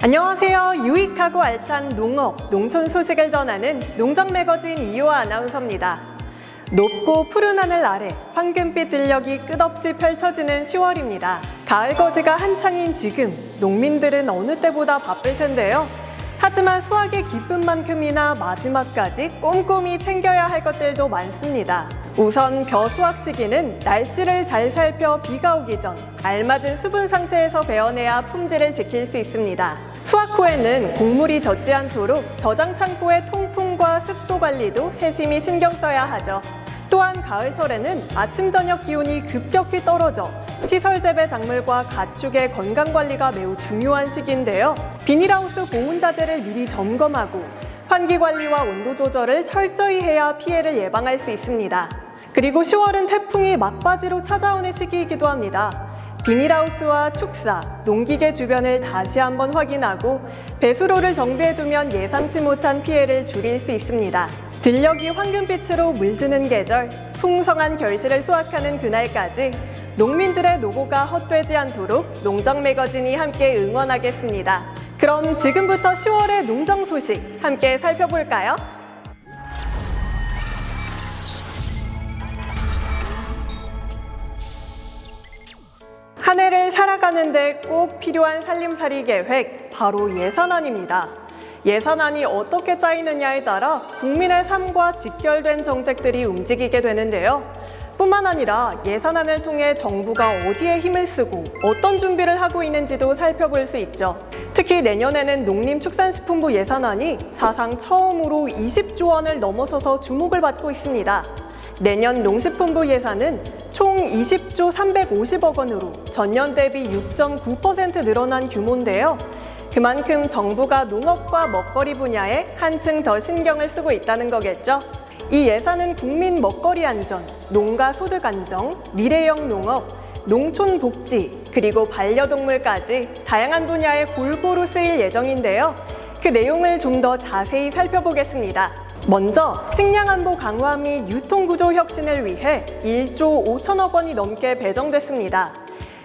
안녕하세요. 유익하고 알찬 농업, 농촌 소식을 전하는 농장 매거진 이효아 아나운서입니다. 높고 푸른 하늘 아래 황금빛 들녘이 끝없이 펼쳐지는 10월입니다. 가을 거지가 한창인 지금 농민들은 어느 때보다 바쁠 텐데요. 하지만 수확의 기쁨만큼이나 마지막까지 꼼꼼히 챙겨야 할 것들도 많습니다. 우선 벼 수확 시기는 날씨를 잘 살펴 비가 오기 전 알맞은 수분 상태에서 베어내야 품질을 지킬 수 있습니다. 수확 후에는 곡물이 젖지 않도록 저장 창고의 통풍과 습도 관리도 세심히 신경 써야 하죠. 또한 가을철에는 아침 저녁 기온이 급격히 떨어져 시설 재배 작물과 가축의 건강 관리가 매우 중요한 시기인데요. 비닐하우스 보온 자재를 미리 점검하고 환기 관리와 온도 조절을 철저히 해야 피해를 예방할 수 있습니다. 그리고 10월은 태풍이 막바지로 찾아오는 시기이기도 합니다. 비닐하우스와 축사, 농기계 주변을 다시 한번 확인하고 배수로를 정비해두면 예상치 못한 피해를 줄일 수 있습니다. 들녘이 황금빛으로 물드는 계절, 풍성한 결실을 수확하는 그날까지 농민들의 노고가 헛되지 않도록 농정 매거진이 함께 응원하겠습니다. 그럼 지금부터 10월의 농정 소식 함께 살펴볼까요? 한 해를 살아가는데 꼭 필요한 살림살이 계획, 바로 예산안입니다. 예산안이 어떻게 짜이느냐에 따라 국민의 삶과 직결된 정책들이 움직이게 되는데요. 뿐만 아니라 예산안을 통해 정부가 어디에 힘을 쓰고 어떤 준비를 하고 있는지도 살펴볼 수 있죠. 특히 내년에는 농림축산식품부 예산안이 사상 처음으로 20조 원을 넘어서서 주목을 받고 있습니다. 내년 농식품부 예산은 총 20조 350억 원으로 전년 대비 6.9% 늘어난 규모인데요. 그만큼 정부가 농업과 먹거리 분야에 한층 더 신경을 쓰고 있다는 거겠죠. 이 예산은 국민 먹거리 안전, 농가 소득 안정, 미래형 농업, 농촌 복지, 그리고 반려동물까지 다양한 분야에 골고루 쓰일 예정인데요. 그 내용을 좀 더 자세히 살펴보겠습니다. 먼저 식량안보 강화 및 유통구조 혁신을 위해 1조 5천억 원이 넘게 배정됐습니다.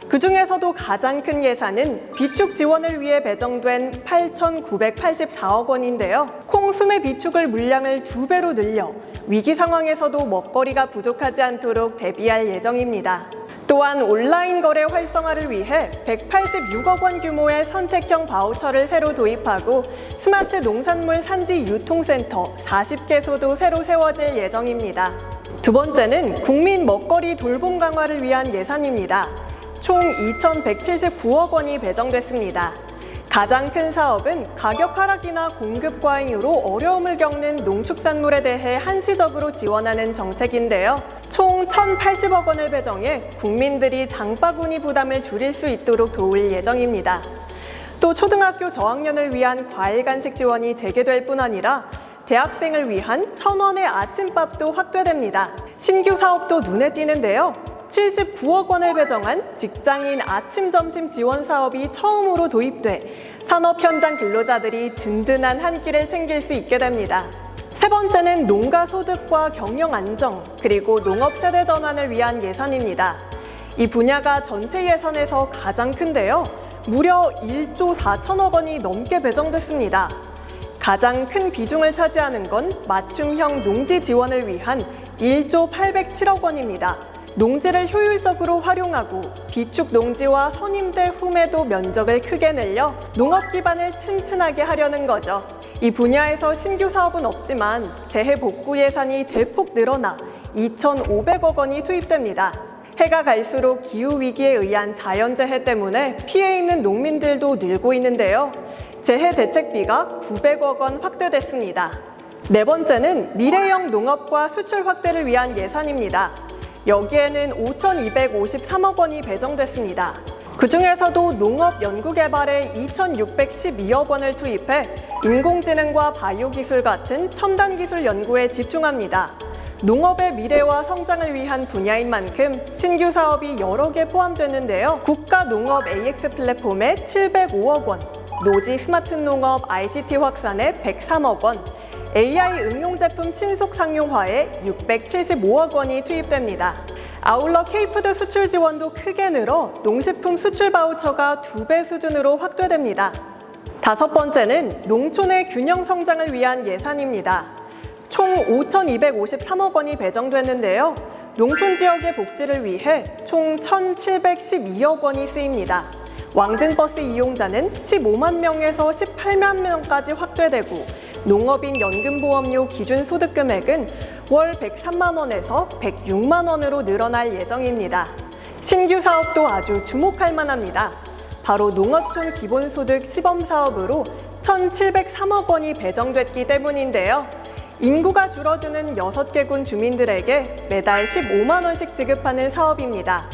그중에서도 가장 큰 예산은 비축 지원을 위해 배정된 8,984억 원인데요. 콩 수매 비축을 물량을 2배로 늘려 위기 상황에서도 먹거리가 부족하지 않도록 대비할 예정입니다. 또한 온라인 거래 활성화를 위해 186억 원 규모의 선택형 바우처를 새로 도입하고 스마트 농산물 산지 유통센터 40개소도 새로 세워질 예정입니다. 두 번째는 국민 먹거리 돌봄 강화를 위한 예산입니다. 총 2,179억 원이 배정됐습니다. 가장 큰 사업은 가격 하락이나 공급 과잉으로 어려움을 겪는 농축산물에 대해 한시적으로 지원하는 정책인데요. 총 1,080억 원을 배정해 국민들이 장바구니 부담을 줄일 수 있도록 도울 예정입니다. 또 초등학교 저학년을 위한 과일 간식 지원이 재개될 뿐 아니라 대학생을 위한 1,000원의 아침밥도 확대됩니다. 신규 사업도 눈에 띄는데요. 79억 원을 배정한 직장인 아침 점심 지원 사업이 처음으로 도입돼 산업 현장 근로자들이 든든한 한 끼를 챙길 수 있게 됩니다. 세 번째는 농가 소득과 경영 안정, 그리고 농업 세대 전환을 위한 예산입니다. 이 분야가 전체 예산에서 가장 큰데요. 무려 1조 4천억 원이 넘게 배정됐습니다. 가장 큰 비중을 차지하는 건 맞춤형 농지 지원을 위한 1조 807억 원입니다. 농지를 효율적으로 활용하고 비축 농지와 선임대 후매도 면적을 크게 늘려 농업 기반을 튼튼하게 하려는 거죠. 이 분야에서 신규 사업은 없지만 재해 복구 예산이 대폭 늘어나 2,500억 원이 투입됩니다. 해가 갈수록 기후위기에 의한 자연재해 때문에 피해 입는 농민들도 늘고 있는데요. 재해 대책비가 900억 원 확대됐습니다. 네 번째는 미래형 농업과 수출 확대를 위한 예산입니다. 여기에는 5,253억 원이 배정됐습니다. 그중에서도 농업 연구개발에 2,612억 원을 투입해 인공지능과 바이오기술 같은 첨단 기술 연구에 집중합니다. 농업의 미래와 성장을 위한 분야인 만큼 신규 사업이 여러 개 포함되는데요. 국가 농업 AX 플랫폼에 705억 원, 노지 스마트 농업 ICT 확산에 103억 원, AI 응용 제품 신속 상용화에 675억 원이 투입됩니다. 아울러 K푸드 수출 지원도 크게 늘어 농식품 수출 바우처가 2배 수준으로 확대됩니다. 다섯 번째는 농촌의 균형 성장을 위한 예산입니다. 총 5,253억 원이 배정됐는데요. 농촌 지역의 복지를 위해 총 1,712억 원이 쓰입니다. 왕진버스 이용자는 15만 명에서 18만 명까지 확대되고 농업인 연금보험료 기준 소득 금액은 월 103만 원에서 106만 원으로 늘어날 예정입니다. 신규 사업도 아주 주목할 만합니다. 바로 농어촌 기본소득 시범사업으로 1,703억 원이 배정됐기 때문인데요. 인구가 줄어드는 6개 군 주민들에게 매달 15만 원씩 지급하는 사업입니다.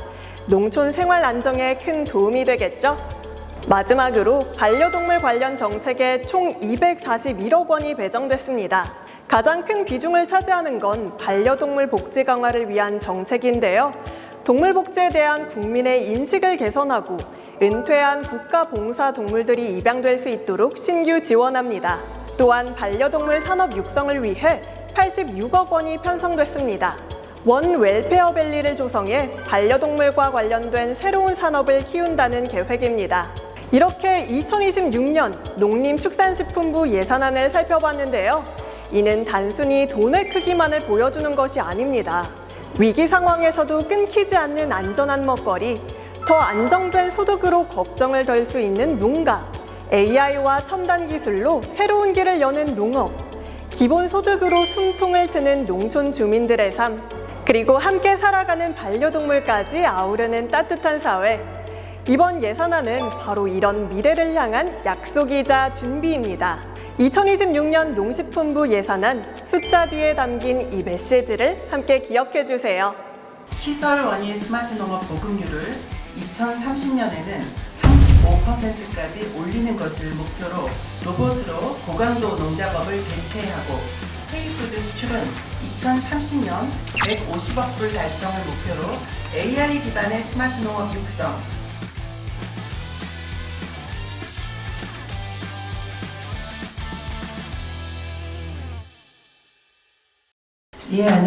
농촌 생활 안정에 큰 도움이 되겠죠? 마지막으로 반려동물 관련 정책에 총 241억 원이 배정됐습니다. 가장 큰 비중을 차지하는 건 반려동물 복지 강화를 위한 정책인데요. 동물 복지에 대한 국민의 인식을 개선하고 은퇴한 국가봉사 동물들이 입양될 수 있도록 신규 지원합니다. 또한 반려동물 산업 육성을 위해 86억 원이 편성됐습니다. 원 웰페어밸리를 조성해 반려동물과 관련된 새로운 산업을 키운다는 계획입니다. 이렇게 2026년 농림축산식품부 예산안을 살펴봤는데요. 이는 단순히 돈의 크기만을 보여주는 것이 아닙니다. 위기 상황에서도 끊기지 않는 안전한 먹거리, 더 안정된 소득으로 걱정을 덜 수 있는 농가, AI와 첨단 기술로 새로운 길을 여는 농업, 기본소득으로 숨통을 트는 농촌 주민들의 삶, 그리고 함께 살아가는 반려동물까지 아우르는 따뜻한 사회. 이번 예산안은 바로 이런 미래를 향한 약속이자 준비입니다. 2026년 농식품부 예산안 숫자 뒤에 담긴 이 메시지를 함께 기억해 주세요. 시설 원예 스마트 농업 보급률을 2030년에는 35%까지 올리는 것을 목표로 로봇으로 고강도 농작업을 대체하고 K푸드 수출은 2030년 150억 불 달성을 목표로 AI 기반의 스마트 농업 육성,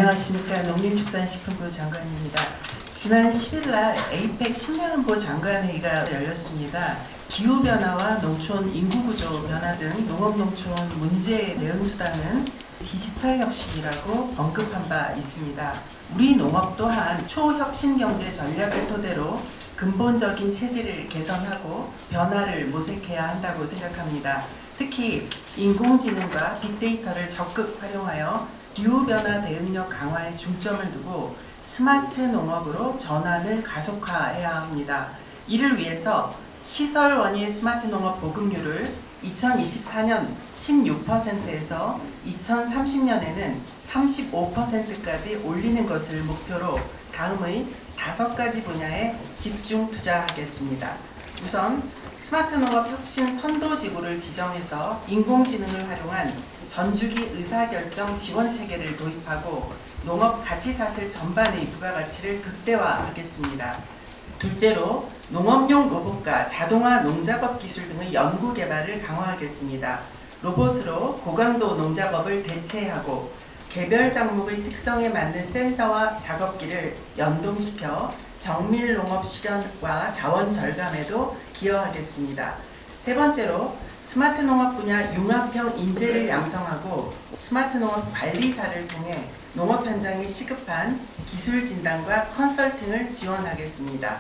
안녕하십니까. 농림축산식품부 장관입니다. 지난 10일날 APEC 신년안보 장관회의가 열렸습니다. 기후변화와 농촌 인구구조 변화 등 농업농촌 문제 대응 수단은 디지털 혁신이라고 언급한 바 있습니다. 우리 농업 또한 초혁신 경제 전략을 토대로 근본적인 체질을 개선하고 변화를 모색해야 한다고 생각합니다. 특히 인공지능과 빅데이터를 적극 활용하여 기후변화 대응력 강화에 중점을 두고 스마트 농업으로 전환을 가속화해야 합니다. 이를 위해서 시설 원예 스마트 농업 보급률을 2024년 16%에서 2030년에는 35%까지 올리는 것을 목표로 다음의 5가지 분야에 집중 투자하겠습니다. 우선 스마트 농업 혁신 선도지구를 지정해서 인공지능을 활용한 전주기 의사결정 지원 체계를 도입하고 농업 가치사슬 전반의 부가가치를 극대화하겠습니다. 둘째로 농업용 로봇과 자동화 농작업 기술 등의 연구 개발을 강화하겠습니다. 로봇으로 고강도 농작업을 대체하고 개별 작목의 특성에 맞는 센서와 작업기를 연동시켜 정밀 농업 실현과 자원 절감에도 기여하겠습니다. 세 번째로 스마트 농업 분야 융합형 인재를 양성하고 스마트 농업 관리사를 통해 농업 현장에 시급한 기술 진단과 컨설팅을 지원하겠습니다.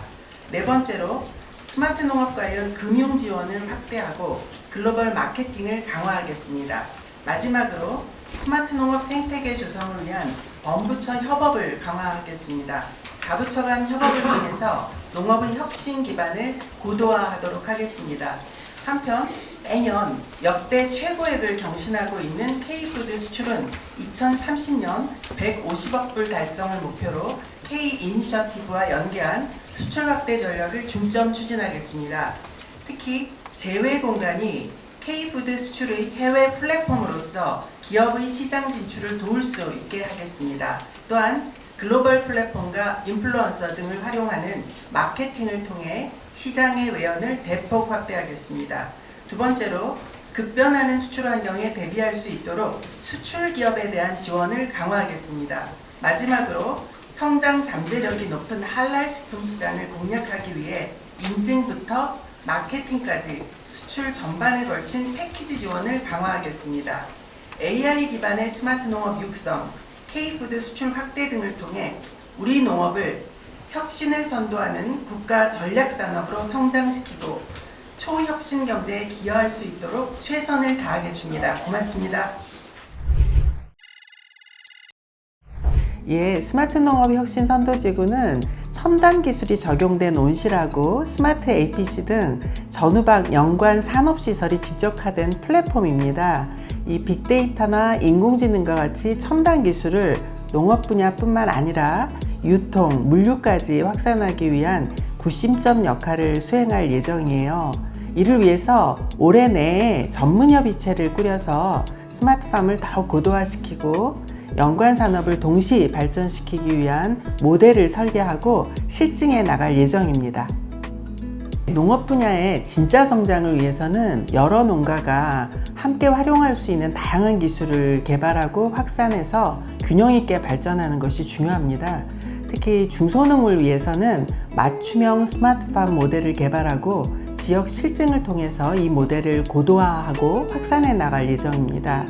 네 번째로 스마트 농업 관련 금융 지원을 확대하고 글로벌 마케팅을 강화하겠습니다. 마지막으로 스마트 농업 생태계 조성을 위한 범부처 협업을 강화하겠습니다. 다부처 간 협업을 통해서 농업의 혁신 기반을 고도화하도록 하겠습니다. 한편 매년 역대 최고액을 경신하고 있는 K푸드 수출은 2030년 150억 불 달성을 목표로 K-이니셔티브와 연계한 수출 확대 전략을 중점 추진하겠습니다. 특히 제외 공간이 K푸드 수출의 해외 플랫폼으로서 기업의 시장 진출을 도울 수 있게 하겠습니다. 또한 글로벌 플랫폼과 인플루언서 등을 활용하는 마케팅을 통해 시장의 외연을 대폭 확대하겠습니다. 두 번째로 급변하는 수출 환경에 대비할 수 있도록 수출 기업에 대한 지원을 강화하겠습니다. 마지막으로 성장 잠재력이 높은 할랄 식품 시장을 공략하기 위해 인증부터 마케팅까지 수출 전반에 걸친 패키지 지원을 강화하겠습니다. AI 기반의 스마트 농업 육성, K푸드 수출 확대 등을 통해 우리 농업을 혁신을 선도하는 국가 전략 산업으로 성장시키고 초혁신 경제에 기여할 수 있도록 최선을 다하겠습니다. 고맙습니다. 예, 스마트 농업 혁신 선도지구는 첨단 기술이 적용된 온실하고 스마트 APC 등 전후방 연관 산업시설이 집적화된 플랫폼입니다. 이 빅데이터나 인공지능과 같이 첨단 기술을 농업 분야뿐만 아니라 유통, 물류까지 확산하기 위한 구심점 역할을 수행할 예정이에요. 이를 위해서 올해 내에 전문협의체를 꾸려서 스마트팜을 더욱 고도화시키고 연관 산업을 동시 발전시키기 위한 모델을 설계하고 실증해 나갈 예정입니다. 농업 분야의 진짜 성장을 위해서는 여러 농가가 함께 활용할 수 있는 다양한 기술을 개발하고 확산해서 균형 있게 발전하는 것이 중요합니다. 특히 중소농을 위해서는 맞춤형 스마트팜 모델을 개발하고 지역 실증을 통해서 이 모델을 고도화하고 확산해 나갈 예정입니다.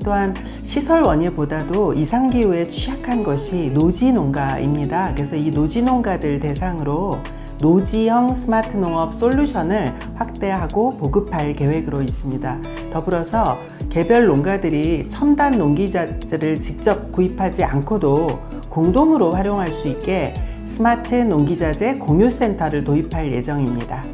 또한 시설 원예보다도 이상기후에 취약한 것이 노지 농가입니다. 그래서 이 노지 농가들 대상으로 노지형 스마트 농업 솔루션을 확대하고 보급할 계획으로 있습니다. 더불어서 개별 농가들이 첨단 농기자재를 직접 구입하지 않고도 공동으로 활용할 수 있게 스마트 농기자재 공유센터를 도입할 예정입니다.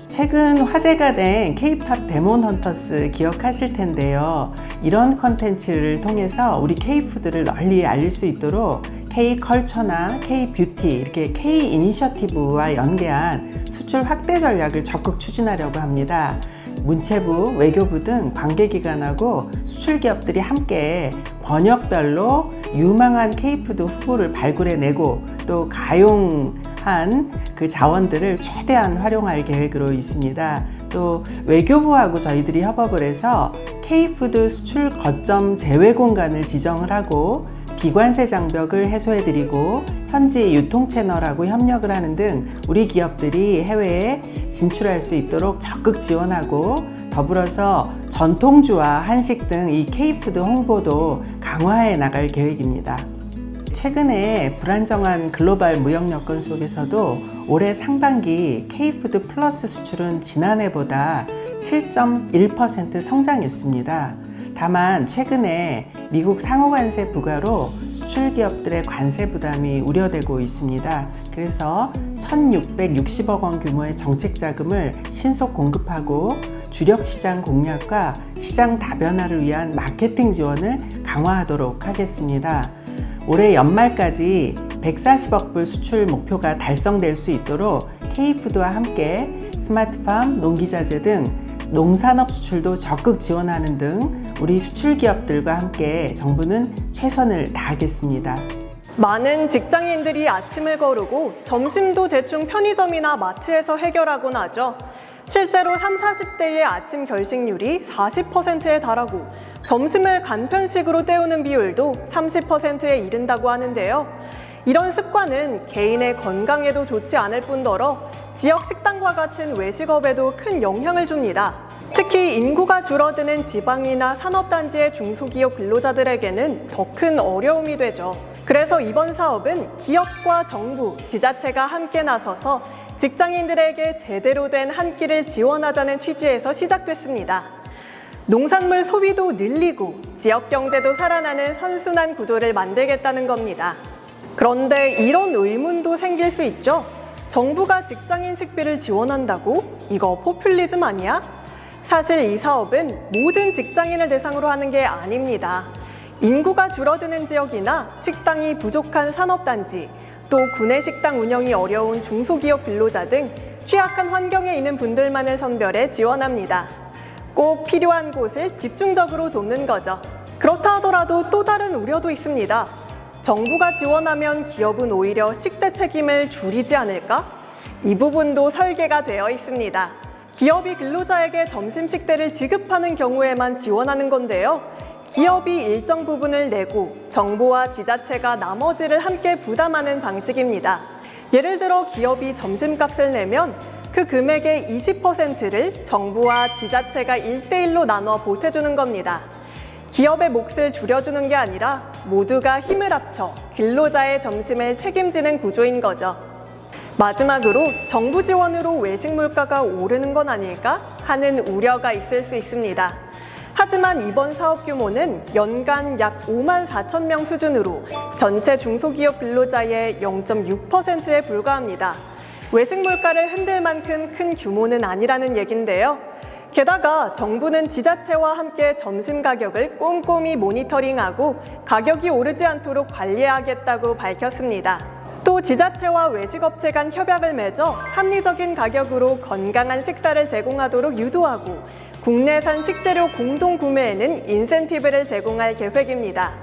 최근 화제가 된 K-팝 데몬 헌터스 기억하실 텐데요. 이런 컨텐츠를 통해서 우리 K푸드를 널리 알릴 수 있도록 K컬처나 K뷰티 이렇게 K이니셔티브와 연계한 수출 확대 전략을 적극 추진하려고 합니다. 문체부, 외교부 등 관계기관하고 수출기업들이 함께 번역별로 유망한 K푸드 후보를 발굴해내고 또 가용한 그 자원들을 최대한 활용할 계획으로 있습니다. 또 외교부하고 저희들이 협업을 해서 K푸드 수출 거점 제외 공간을 지정을 하고 비관세 장벽을 해소해드리고 현지 유통채널하고 협력을 하는 등 우리 기업들이 해외에 진출할 수 있도록 적극 지원하고 더불어서 전통주와 한식 등 이 K푸드 홍보도 강화해 나갈 계획입니다. 최근에 불안정한 글로벌 무역 여건 속에서도 올해 상반기 K푸드 플러스 수출은 지난해보다 7.1% 성장했습니다. 다만 최근에 미국 상호관세 부과로 수출 기업들의 관세 부담이 우려되고 있습니다. 그래서 1,660억 원 규모의 정책 자금을 신속 공급하고 주력 시장 공략과 시장 다변화를 위한 마케팅 지원을 강화하도록 하겠습니다. 올해 연말까지 140억 불 수출 목표가 달성될 수 있도록 K푸드와 함께 스마트팜, 농기자재 등 농산업 수출도 적극 지원하는 등 우리 수출 기업들과 함께 정부는 최선을 다하겠습니다. 많은 직장인들이 아침을 거르고 점심도 대충 편의점이나 마트에서 해결하곤 하죠. 실제로 30, 40대의 아침 결식률이 40%에 달하고 점심을 간편식으로 때우는 비율도 30%에 이른다고 하는데요. 이런 습관은 개인의 건강에도 좋지 않을 뿐더러 지역 식당과 같은 외식업에도 큰 영향을 줍니다. 특히 인구가 줄어드는 지방이나 산업단지의 중소기업 근로자들에게는 더 큰 어려움이 되죠. 그래서 이번 사업은 기업과 정부, 지자체가 함께 나서서 직장인들에게 제대로 된 한 끼를 지원하자는 취지에서 시작됐습니다. 농산물 소비도 늘리고 지역 경제도 살아나는 선순환 구조를 만들겠다는 겁니다. 그런데 이런 의문도 생길 수 있죠. 정부가 직장인 식비를 지원한다고? 이거 포퓰리즘 아니야? 사실 이 사업은 모든 직장인을 대상으로 하는 게 아닙니다. 인구가 줄어드는 지역이나 식당이 부족한 산업단지, 또 구내식당 운영이 어려운 중소기업 근로자 등 취약한 환경에 있는 분들만을 선별해 지원합니다. 꼭 필요한 곳을 집중적으로 돕는 거죠. 그렇다 하더라도 또 다른 우려도 있습니다. 정부가 지원하면 기업은 오히려 식대 책임을 줄이지 않을까? 이 부분도 설계가 되어 있습니다. 기업이 근로자에게 점심 식대를 지급하는 경우에만 지원하는 건데요. 기업이 일정 부분을 내고 정부와 지자체가 나머지를 함께 부담하는 방식입니다. 예를 들어 기업이 점심값을 내면 그 금액의 20%를 정부와 지자체가 1대1로 나눠 보태주는 겁니다. 기업의 몫을 줄여주는 게 아니라 모두가 힘을 합쳐 근로자의 점심을 책임지는 구조인 거죠. 마지막으로 정부 지원으로 외식 물가가 오르는 건 아닐까 하는 우려가 있을 수 있습니다. 하지만 이번 사업 규모는 연간 약 5만 4천 명 수준으로 전체 중소기업 근로자의 0.6%에 불과합니다. 외식 물가를 흔들 만큼 큰 규모는 아니라는 얘긴데요. 게다가 정부는 지자체와 함께 점심 가격을 꼼꼼히 모니터링하고 가격이 오르지 않도록 관리하겠다고 밝혔습니다. 또 지자체와 외식업체 간 협약을 맺어 합리적인 가격으로 건강한 식사를 제공하도록 유도하고 국내산 식재료 공동 구매에는 인센티브를 제공할 계획입니다.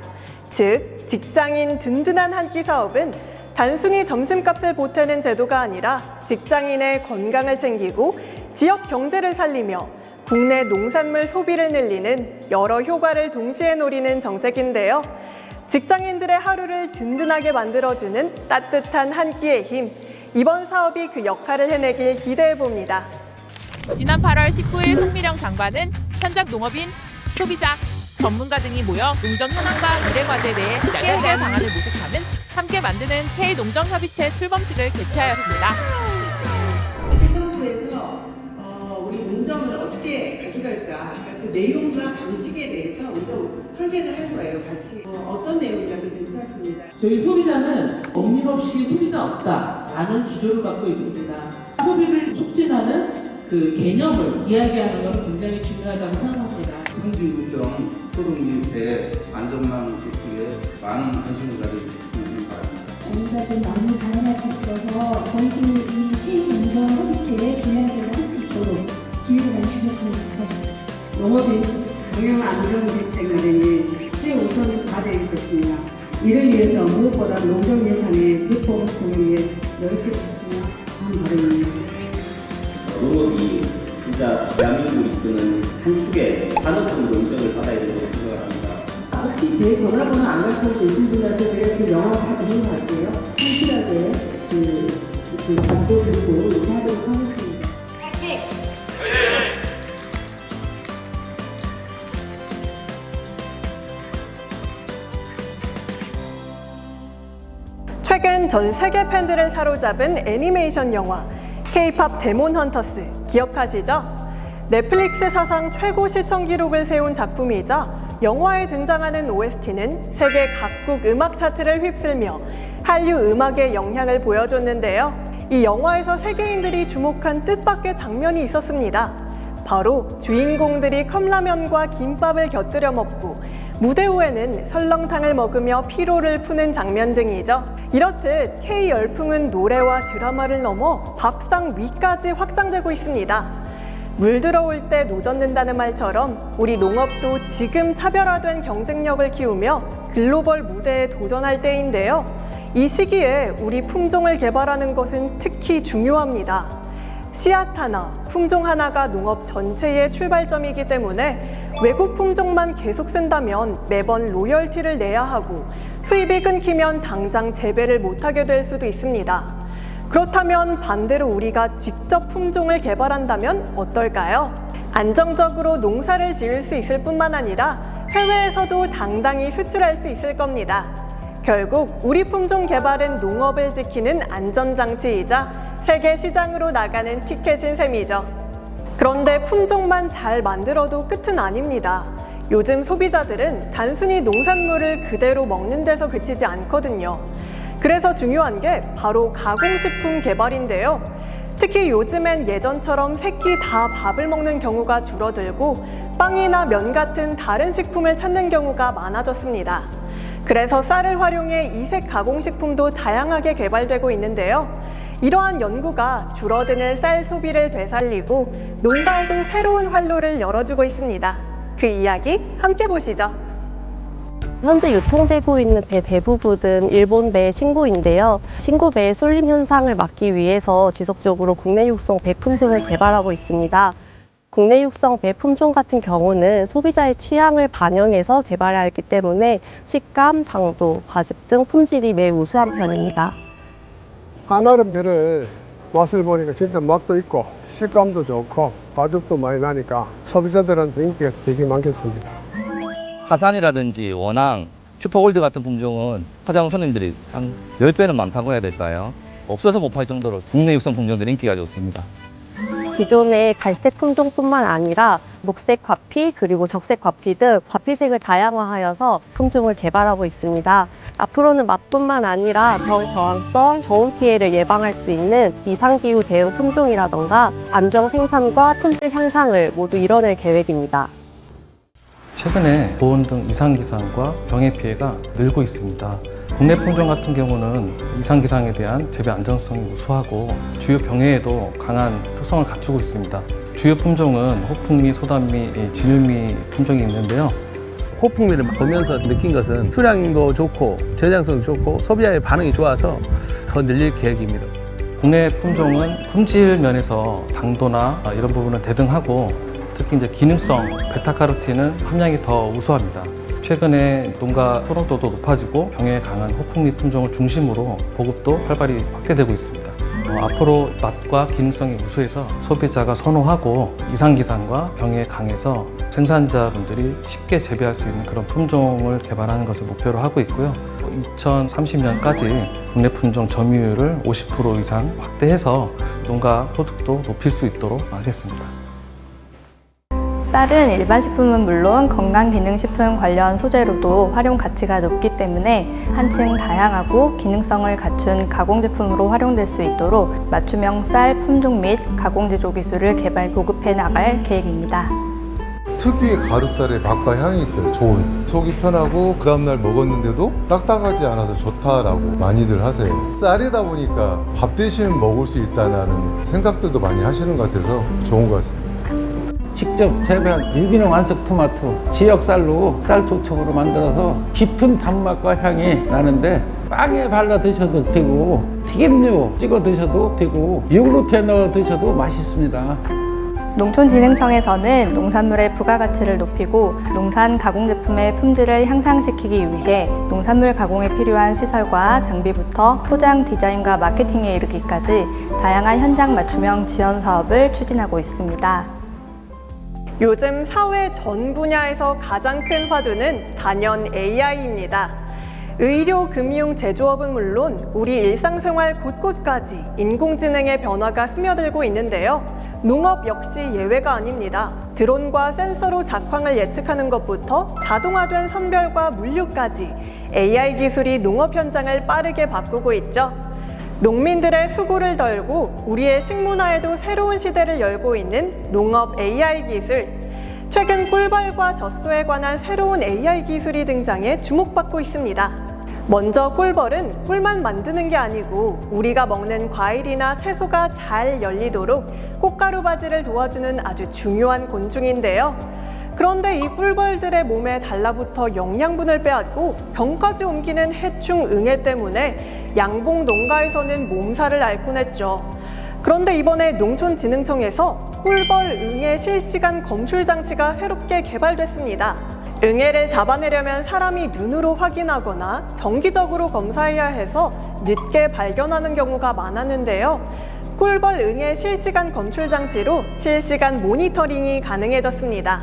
즉, 직장인 든든한 한 끼 사업은 단순히 점심값을 보태는 제도가 아니라 직장인의 건강을 챙기고 지역 경제를 살리며 국내 농산물 소비를 늘리는 여러 효과를 동시에 노리는 정책인데요. 직장인들의 하루를 든든하게 만들어주는 따뜻한 한 끼의 힘, 이번 사업이 그 역할을 해내길 기대해봅니다. 지난 8월 19일 송미령 장관은 현장 농업인, 소비자, 전문가 등이 모여 농정 현황과 미래 과제에 대해 해결 방안을 모색하는 함께 만드는 K농정협의체 출범식을 개최하였습니다. 정부에서 우리 농정을 어떻게 가져갈까, 그러니까 그 내용과 방식에 대해서 우리가 설계를 할 거예요. 같이 어떤 내용이라도 괜찮습니다. 저희 소비자는 법률 없이 소비자 없다라는 기조를 갖고 있습니다. 소비를 촉진하는 그 개념을 이야기하는 건 굉장히 중요하다고 생각합니다. 성지구경 소득유체 안전망 제출에 많은 관심을 가져주셨으면 바랍니다. 저희가 좀 많이 다양할 수 있어서 저희도 이 K농정 협의체에 중요하게 할 수 있도록 기회를 많이 주셨으면 좋겠습니다. 농업인 경영 안전 대책 마련이 최우선 과제일 것입니다. 이를 위해서 무엇보다 농정 예산의 대폭 공유에 노력해 주셨으면 하는 바람입니다. 농업이 진짜 대한민국을 이끄는 한 축의 산업군으로 인정을 받아야 된다고 생각을 합니다. 혹시 제 전화번호 안 갖고 계신 분한테 제가 지금 영화 다 드리고 갈게요. 성실하게 그 정보 드리고 이렇게 하도록 하겠습니다. 최근 전 세계 팬들을 사로잡은 애니메이션 영화 K-팝 데몬 헌터스 기억하시죠? 넷플릭스 사상 최고 시청 기록을 세운 작품이자 영화에 등장하는 OST는 세계 각국 음악 차트를 휩쓸며 한류 음악의 영향을 보여줬는데요. 이 영화에서 세계인들이 주목한 뜻밖의 장면이 있었습니다. 바로 주인공들이 컵라면과 김밥을 곁들여 먹고 무대 후에는 설렁탕을 먹으며 피로를 푸는 장면 등이죠. 이렇듯 K 열풍은 노래와 드라마를 넘어 밥상 위까지 확장되고 있습니다. 물 들어올 때 노젓는다는 말처럼 우리 농업도 지금 차별화된 경쟁력을 키우며 글로벌 무대에 도전할 때인데요. 이 시기에 우리 품종을 개발하는 것은 특히 중요합니다. 씨앗 하나, 품종 하나가 농업 전체의 출발점이기 때문에 외국 품종만 계속 쓴다면 매번 로열티를 내야 하고 수입이 끊기면 당장 재배를 못하게 될 수도 있습니다. 그렇다면 반대로 우리가 직접 품종을 개발한다면 어떨까요? 안정적으로 농사를 지을 수 있을 뿐만 아니라 해외에서도 당당히 수출할 수 있을 겁니다. 결국 우리 품종 개발은 농업을 지키는 안전장치이자 세계 시장으로 나가는 티켓인 셈이죠. 그런데 품종만 잘 만들어도 끝은 아닙니다. 요즘 소비자들은 단순히 농산물을 그대로 먹는 데서 그치지 않거든요. 그래서 중요한 게 바로 가공식품 개발인데요. 특히 요즘엔 예전처럼 새끼 다 밥을 먹는 경우가 줄어들고 빵이나 면 같은 다른 식품을 찾는 경우가 많아졌습니다. 그래서 쌀을 활용해 이색 가공식품도 다양하게 개발되고 있는데요. 이러한 연구가 줄어드는 쌀 소비를 되살리고 농가에도 새로운 활로를 열어주고 있습니다. 그 이야기 함께 보시죠. 현재 유통되고 있는 배 대부분은 일본 배 신고인데요. 신고배의 쏠림 현상을 막기 위해서 지속적으로 국내 육성 배 품종을 개발하고 있습니다. 국내 육성 배 품종 같은 경우는 소비자의 취향을 반영해서 개발하였기 때문에 식감, 당도, 과즙 등 품질이 매우 우수한 편입니다. 한아름 배를 맛을 보니까 진짜 맛도 있고 식감도 좋고 가격도 많이 나니까 소비자들한테 인기가 되게 많겠습니다. 화산이라든지 원앙, 슈퍼골드 같은 품종은 화장 손님들이 한 10배는 많다고 해야 될까요? 없어서 못 팔 정도로 국내 육성 품종들이 인기가 좋습니다. 기존의 갈색 품종뿐만 아니라 녹색 과피 그리고 적색 과피 등 과피색을 다양화하여서 품종을 개발하고 있습니다. 앞으로는 맛뿐만 아니라 덜 저항성, 저온 피해를 예방할 수 있는 이상기후 대응 품종이라던가 안정 생산과 품질 향상을 모두 이뤄낼 계획입니다. 최근에 보온 등 이상기상과 병해 피해가 늘고 있습니다. 국내 품종 같은 경우는 이상기상에 대한 재배 안정성이 우수하고 주요 병해에도 강한 특성을 갖추고 있습니다. 주요 품종은 호풍미, 소단미, 진율미 품종이 있는데요. 호풍미를 보면서 느낀 것은 수량도 좋고 저장성도 좋고 소비자의 반응이 좋아서 더 늘릴 계획입니다. 국내 품종은 품질 면에서 당도나 이런 부분은 대등하고 특히 이제 기능성, 베타카로틴은 함량이 더 우수합니다. 최근에 농가 소록도도 높아지고 병해에 강한 호풍미 품종을 중심으로 보급도 활발히 확대되고 있습니다. 앞으로 맛과 기능성이 우수해서 소비자가 선호하고 이상기상과 병해에 강해서 생산자분들이 쉽게 재배할 수 있는 그런 품종을 개발하는 것을 목표로 하고 있고요. 2030년까지 국내 품종 점유율을 50% 이상 확대해서 농가 소득도 높일 수 있도록 하겠습니다. 쌀은 일반 식품은 물론 건강기능식품 관련 소재로도 활용 가치가 높기 때문에 한층 다양하고 기능성을 갖춘 가공제품으로 활용될 수 있도록 맞춤형 쌀 품종 및 가공제조 기술을 개발 보급해 나갈 계획입니다. 특유의 가루쌀의 맛과 향이 있어요. 좋은. 속이 편하고 그 다음날 먹었는데도 딱딱하지 않아서 좋다라고 많이들 하세요. 쌀이다 보니까 밥 대신 먹을 수 있다는 생각들도 많이 하시는 것 같아서 좋은 것 같습니다. 직접 재배한 유기농 완숙 토마토 지역쌀로 쌀토촉으로 만들어서 깊은 단맛과 향이 나는데 빵에 발라 드셔도 되고 튀김류 찍어 드셔도 되고 요구르트에 넣어 드셔도 맛있습니다. 농촌진흥청에서는 농산물의 부가가치를 높이고 농산 가공제품의 품질을 향상시키기 위해 농산물 가공에 필요한 시설과 장비부터 포장 디자인과 마케팅에 이르기까지 다양한 현장 맞춤형 지원 사업을 추진하고 있습니다. 요즘 사회 전 분야에서 가장 큰 화두는 단연 AI입니다. 의료, 금융, 제조업은 물론 우리 일상생활 곳곳까지 인공지능의 변화가 스며들고 있는데요. 농업 역시 예외가 아닙니다. 드론과 센서로 작황을 예측하는 것부터 자동화된 선별과 물류까지 AI 기술이 농업 현장을 빠르게 바꾸고 있죠. 농민들의 수고를 덜고 우리의 식문화에도 새로운 시대를 열고 있는 농업 AI 기술. 최근 꿀벌과 젖소에 관한 새로운 AI 기술이 등장해 주목받고 있습니다. 먼저 꿀벌은 꿀만 만드는 게 아니고 우리가 먹는 과일이나 채소가 잘 열리도록 꽃가루 바지를 도와주는 아주 중요한 곤충인데요. 그런데 이 꿀벌들의 몸에 달라붙어 영양분을 빼앗고 병까지 옮기는 해충 응애 때문에 양봉 농가에서는 몸살을 앓곤 했죠. 그런데 이번에 농촌진흥청에서 꿀벌 응애 실시간 검출 장치가 새롭게 개발됐습니다. 응애를 잡아내려면 사람이 눈으로 확인하거나 정기적으로 검사해야 해서 늦게 발견하는 경우가 많았는데요. 꿀벌 응애 실시간 검출 장치로 실시간 모니터링이 가능해졌습니다.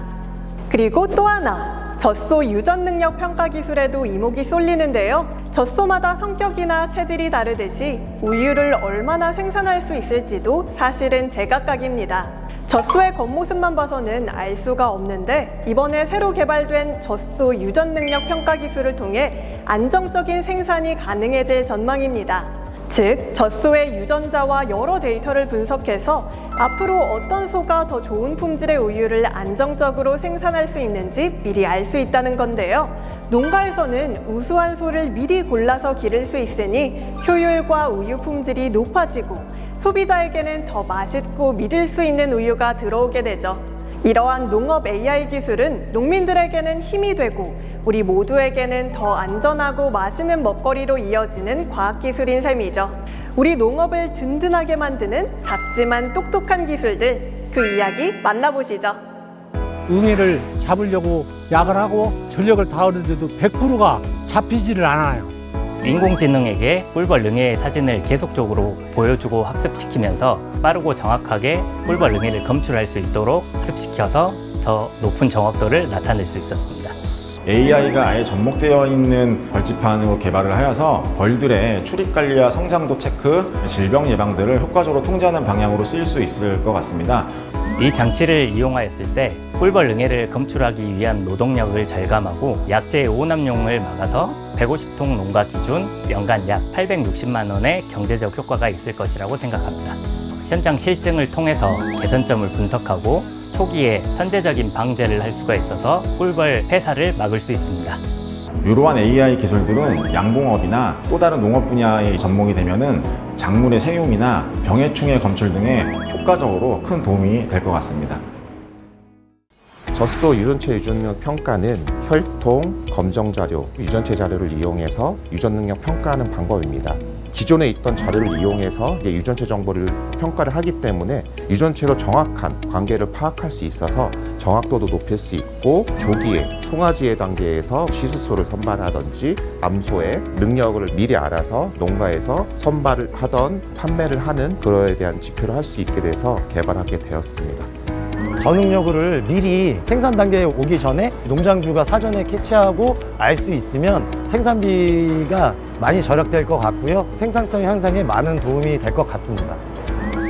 그리고 또 하나, 젖소 유전 능력 평가 기술에도 이목이 쏠리는데요. 젖소마다 성격이나 체질이 다르듯이 우유를 얼마나 생산할 수 있을지도 사실은 제각각입니다. 젖소의 겉모습만 봐서는 알 수가 없는데 이번에 새로 개발된 젖소 유전 능력 평가 기술을 통해 안정적인 생산이 가능해질 전망입니다. 즉, 젖소의 유전자와 여러 데이터를 분석해서 앞으로 어떤 소가 더 좋은 품질의 우유를 안정적으로 생산할 수 있는지 미리 알 수 있다는 건데요. 농가에서는 우수한 소를 미리 골라서 기를 수 있으니 효율과 우유 품질이 높아지고 소비자에게는 더 맛있고 믿을 수 있는 우유가 들어오게 되죠. 이러한 농업 AI 기술은 농민들에게는 힘이 되고 우리 모두에게는 더 안전하고 맛있는 먹거리로 이어지는 과학기술인 셈이죠. 우리 농업을 든든하게 만드는 작지만 똑똑한 기술들, 그 이야기 만나보시죠. 응애를 잡으려고 약을 하고 전력을 다하는데도 100%가 잡히지를 않아요. 인공지능에게 꿀벌 능해의 사진을 계속적으로 보여주고 학습시키면서 빠르고 정확하게 꿀벌 능해를 검출할 수 있도록 학습시켜서 더 높은 정확도를 나타낼 수 있었습니다. AI가 아예 접목되어 있는 벌집판으로 개발을 하여서 벌들의 출입 관리와 성장도 체크, 질병 예방들을 효과적으로 통제하는 방향으로 쓰일 수 있을 것 같습니다. 이 장치를 이용하였을 때 꿀벌 능해를 검출하기 위한 노동력을 절감하고 약재 오남용을 막아서 150통 농가 기준 연간 약 860만 원의 경제적 효과가 있을 것이라고 생각합니다. 현장 실증을 통해서 개선점을 분석하고 초기에 선제적인 방제를 할 수가 있어서 꿀벌 폐사를 막을 수 있습니다. 이러한 AI 기술들은 양봉업이나 또 다른 농업 분야에 접목이 되면은 작물의 생육이나 병해충의 검출 등에 효과적으로 큰 도움이 될 것 같습니다. 젖소 유전체 유전능력 평가는 혈통, 검정 자료, 유전체 자료를 이용해서 유전 능력 평가하는 방법입니다. 기존에 있던 자료를 이용해서 유전체 정보를 평가를 하기 때문에 유전체로 정확한 관계를 파악할 수 있어서 정확도도 높일 수 있고 조기에 송아지의 단계에서 시수소를 선발하든지 암소의 능력을 미리 알아서 농가에서 선발을 하던 판매를 하는 그거에 대한 지표를 할 수 있게 돼서 개발하게 되었습니다. 저능력을 미리 생산 단계에 오기 전에 농장주가 사전에 캐치하고 알 수 있으면 생산비가 많이 절약될 것 같고요. 생산성 향상에 많은 도움이 될 것 같습니다.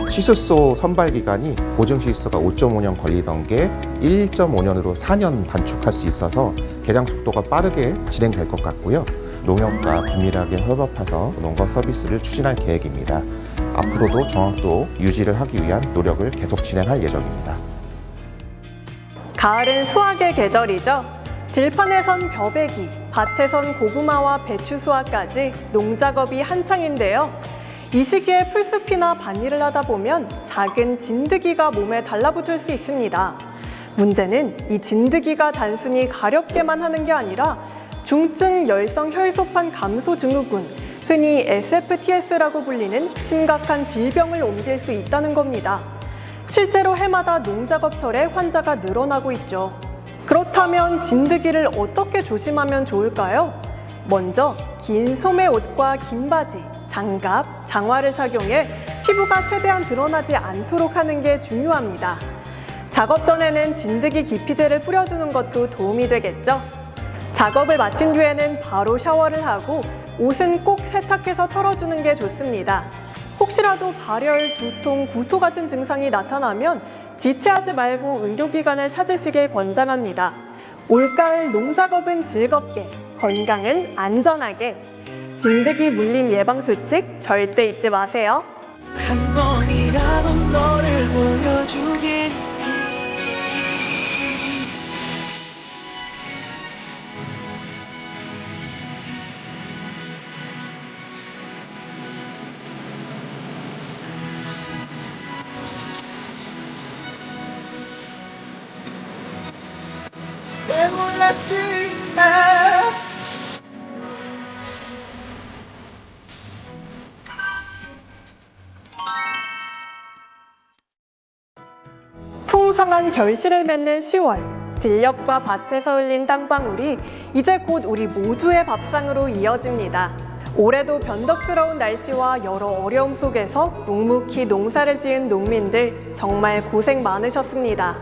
시수소 선발 기간이 보증 시수소가 5.5년 걸리던 게 1.5년으로 4년 단축할 수 있어서 개량 속도가 빠르게 진행될 것 같고요. 농협과 긴밀하게 협업해서 농가 서비스를 추진할 계획입니다. 앞으로도 정확도 유지를 하기 위한 노력을 계속 진행할 예정입니다. 가을은 수확의 계절이죠. 들판에선 벼베기, 밭에선 고구마와 배추 수확까지 농작업이 한창인데요. 이 시기에 풀숲이나 밭일을 하다 보면 작은 진드기가 몸에 달라붙을 수 있습니다. 문제는 이 진드기가 단순히 가렵게만 하는 게 아니라 중증 열성 혈소판 감소 증후군, 흔히 SFTS라고 불리는 심각한 질병을 옮길 수 있다는 겁니다. 실제로 해마다 농작업철에 환자가 늘어나고 있죠. 그렇다면 진드기를 어떻게 조심하면 좋을까요? 먼저 긴 소매 옷과 긴 바지, 장갑, 장화를 착용해 피부가 최대한 드러나지 않도록 하는 게 중요합니다. 작업 전에는 진드기 기피제를 뿌려주는 것도 도움이 되겠죠. 작업을 마친 뒤에는 바로 샤워를 하고 옷은 꼭 세탁해서 털어주는 게 좋습니다. 혹시라도 발열, 두통, 구토 같은 증상이 나타나면 지체하지 말고 의료기관을 찾으시길 권장합니다. 올가을 농작업은 즐겁게, 건강은 안전하게. 진드기 물림 예방 수칙 절대 잊지 마세요. 한 번이라도 너를 보여주길. 왜 몰랐을까? 풍성한 결실을 맺는 10월. 들녘과 밭에서 흘린 땅방울이 이제 곧 우리 모두의 밥상으로 이어집니다. 올해도 변덕스러운 날씨와 여러 어려움 속에서 묵묵히 농사를 지은 농민들 정말 고생 많으셨습니다.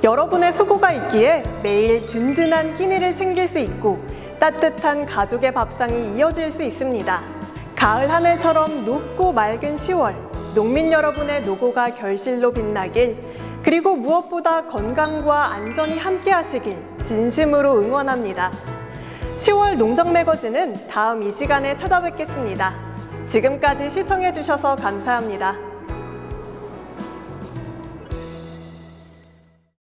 여러분의 수고가 있기에 매일 든든한 끼니를 챙길 수 있고 따뜻한 가족의 밥상이 이어질 수 있습니다. 가을 하늘처럼 높고 맑은 10월, 농민 여러분의 노고가 결실로 빛나길, 그리고 무엇보다 건강과 안전이 함께 하시길 진심으로 응원합니다. 10월 농정 매거진은 다음 이 시간에 찾아뵙겠습니다. 지금까지 시청해 주셔서 감사합니다.